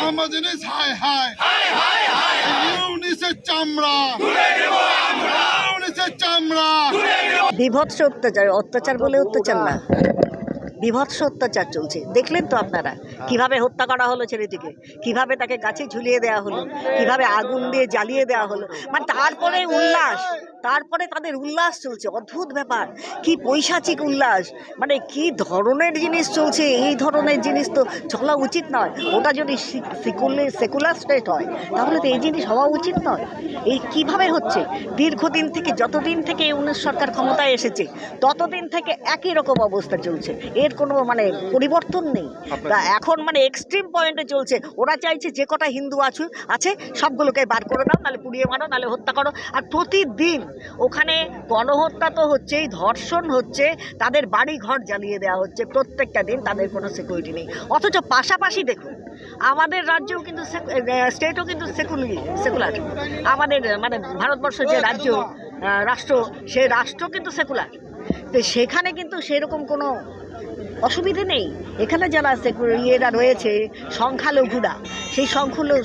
মোহাম্মদ ইউনূস হায় হায় ইউনূসের চামড়া ইউনূসের চামড়া। বিভৎস অত্যাচার বলে অত্যাচার না, বিভৎস অত্যাচার চলছে। দেখলেন তো আপনারা কিভাবে হত্যা করা হলো ছেলেটিকে, কিভাবে তাকে গাছে ঝুলিয়ে দেওয়া হলো, কিভাবে আগুন দিয়ে জ্বালিয়ে দেওয়া হলো। মানে তারপরে উল্লাস, তারপরে তাদের উল্লাস চলছে। অদ্ভুত ব্যাপার, কি পৈশাচিক উল্লাস, মানে কি ধরনের জিনিস চলছে। এই ধরনের জিনিস তো চলা উচিত নয়। ওটা যদি সেকুলার স্টেট হয় তাহলে তো এই জিনিস হওয়া উচিত নয়। এই কিভাবে হচ্ছে? দীর্ঘদিন থেকে, যতদিন থেকে ইউনূস সরকার ক্ষমতায় এসেছে ততদিন থেকে একই রকম অবস্থা চলছে, এর কোনো মানে পরিবর্তন নেই। তা এখন মানে এক্সট্রিম পয়েন্টে চলছে। ওরা চাইছে যে কটা হিন্দু আছে সবগুলোকে বার করে দাও, নাহলে পুড়িয়ে মারো, নাহলে হত্যা করো। আর প্রতিদিন ওখানে গণহত্যা তো হচ্ছেই, ধর্ষণ হচ্ছে, তাদের বাড়ি ঘর জ্বালিয়ে দেওয়া হচ্ছে প্রত্যেকটা দিন, তাদের কোনো সিকিউরিটি নেই। অথচ পাশাপাশি দেখুন আমাদের রাজ্যও কিন্তু স্টেটও কিন্তু সেকুলার। আমাদের মানে ভারতবর্ষ যে রাষ্ট্র, সেই রাষ্ট্র কিন্তু সেকুলার। তো সেখানে কিন্তু সেরকম কোনো অসুবিধে নেই। এখানে যারা ইয়েরা রয়েছে সংখ্যালঘুরা, সেই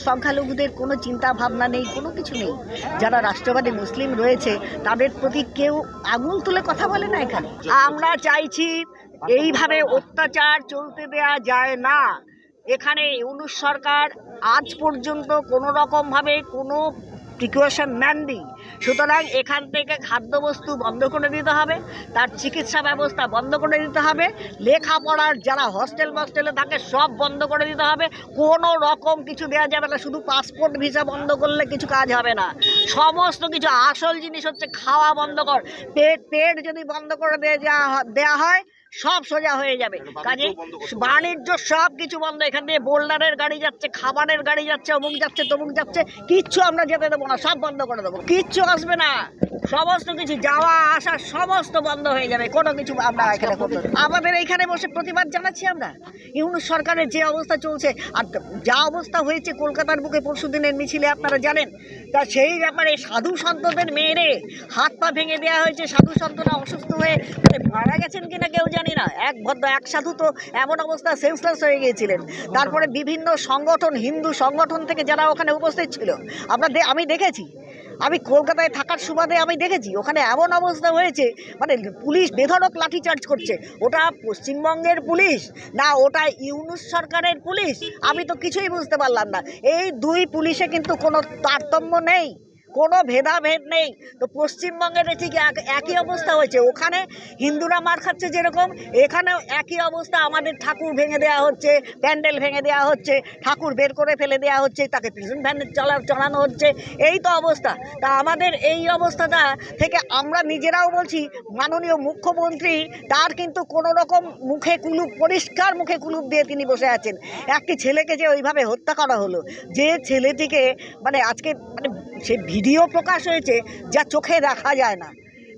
সংখ্যালঘুদের কোনো চিন্তা ভাবনা নেই, কোনো কিছু নেই। যারা রাষ্ট্রবাদী মুসলিম রয়েছে তাদের প্রতি কেউ আঙুল তুলে কথা বলে না এখানে। আমরা চাইছি এইভাবে অত্যাচার চলতে দেয়া যায় না। এখানে ইউনূস সরকার আজ পর্যন্ত কোনো রকমভাবে কোনো প্রিকশন নেননি। সুতরাং এখান থেকে খাদ্যবস্তু বন্ধ করে দিতে হবে, তার চিকিৎসা ব্যবস্থা বন্ধ করে দিতে হবে, লেখাপড়ার যারা হস্টেলে থাকে সব বন্ধ করে দিতে হবে। কোনো রকম কিছু দেওয়া যাবে না। শুধু পাসপোর্ট ভিসা বন্ধ করলে কিছু কাজ হবে না। সমস্ত কিছু, আসল জিনিস হচ্ছে খাওয়া বন্ধ কর। পেট যদি বন্ধ করে দেওয়া হয় সব সোজা হয়ে যাবে। কাজে বাণিজ্য সব কিছু বন্ধ। এখান দিয়ে বোল্ডারের গাড়ি যাচ্ছে, খাবারের গাড়ি যাচ্ছে, অমুক যাচ্ছে তমুক যাচ্ছে, কিচ্ছু আমরা যেতে দেবো না, সব বন্ধ করে দেবো। কিচ্ছু আসবে না, সমস্ত কিছু যাওয়া আসা সমস্ত বন্ধ হয়ে যাবে। কোনো কিছু আমরা এখানে করতে, আমাদের এইখানে বসে প্রতিবাদ জানাচ্ছি আমরা। ইউনূস সরকারের যে অবস্থা চলছে আর যা অবস্থা হয়েছে কলকাতার বুকে পরশুদিনের মিছিলে আপনারা জানেন। তা সেই ব্যাপারে সাধু সন্তদের মেয়েরে হাত পা ভেঙে দেওয়া হয়েছে। সাধু সন্তরা অসুস্থ হয়ে মানে মারা গেছেন কিনা কেউ জানি না। এক সাধু তো এমন অবস্থা সেন্সলেস হয়ে গিয়েছিলেন। তারপরে বিভিন্ন সংগঠন, হিন্দু সংগঠন থেকে যারা ওখানে উপস্থিত ছিল, আমি দেখেছি, আমি কলকাতায় থাকার সুবাদে আমি দেখেছি ওখানে এমন অবস্থা হয়েছে, মানে পুলিশ বেধড়ক লাঠিচার্জ করছে। ওটা পশ্চিমবঙ্গের পুলিশ না ওটা ইউনূস সরকারের পুলিশ, আমি তো কিছুই বুঝতে পারলাম না। এই দুই পুলিশে কিন্তু কোনো তারতম্য নেই, কোনো ভেদাভেদ নেই। তো পশ্চিমবঙ্গের ঠিক একই অবস্থা হয়েছে। ওখানে হিন্দুরা মার খাচ্ছে যেরকম, এখানেও একই অবস্থা। আমাদের ঠাকুর ভেঙে দেওয়া হচ্ছে, প্যান্ডেল ভেঙে দেওয়া হচ্ছে, ঠাকুর বের করে ফেলে দেওয়া হচ্ছে, তাকে প্রিজন ভ্যানে চড়ানো হচ্ছে। এই তো অবস্থা। তা আমাদের এই অবস্থাটা থেকে আমরা নিজেরাও বলছি, মাননীয় মুখ্যমন্ত্রী তার কিন্তু কোনো রকম মুখে কুলুপ, পরিষ্কার মুখে কুলুপ দিয়ে তিনি বসে আছেন। একটি ছেলেকে যে ওইভাবে হত্যা করা হলো, যে ছেলেটিকে মানে আজকে মানে সে ভিডিও প্রকাশ হয়েছে যা চোখে দেখা যায় না।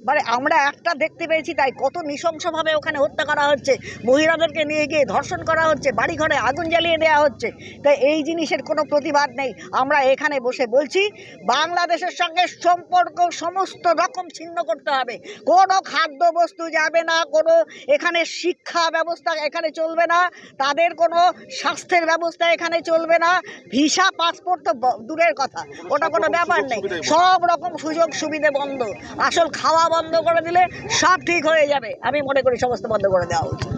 মানে আমরা একটা দেখতে পেয়েছি, তাই কত নৃশংসভাবে ওখানে হত্যা করা হচ্ছে, মহিলাদেরকে নিয়ে গিয়ে ধর্ষণ করা হচ্ছে, বাড়ি ঘরে আগুন জ্বালিয়ে দেওয়া হচ্ছে। তাই এই জিনিসের কোনো প্রতিবাদ নেই। আমরা এখানে বসে বলছি বাংলাদেশের সঙ্গে সম্পর্ক সমস্ত রকম ছিন্ন করতে হবে। কোনো খাদ্যবস্তু যাবে না, কোনো এখানে শিক্ষা ব্যবস্থা এখানে চলবে না, তাদের কোনো স্বাস্থ্যের ব্যবস্থা এখানে চলবে না, ভিসা পাসপোর্ট তো দূরের কথা, ওটা কোনো ব্যাপার নেই। সব রকম সুযোগ সুবিধে বন্ধ। আসল খাওয়া বন্ধ করে দিলে সব ঠিক হয়ে যাবে। আমি মনে করি সমস্ত বন্ধ করে দেওয়া উচিত।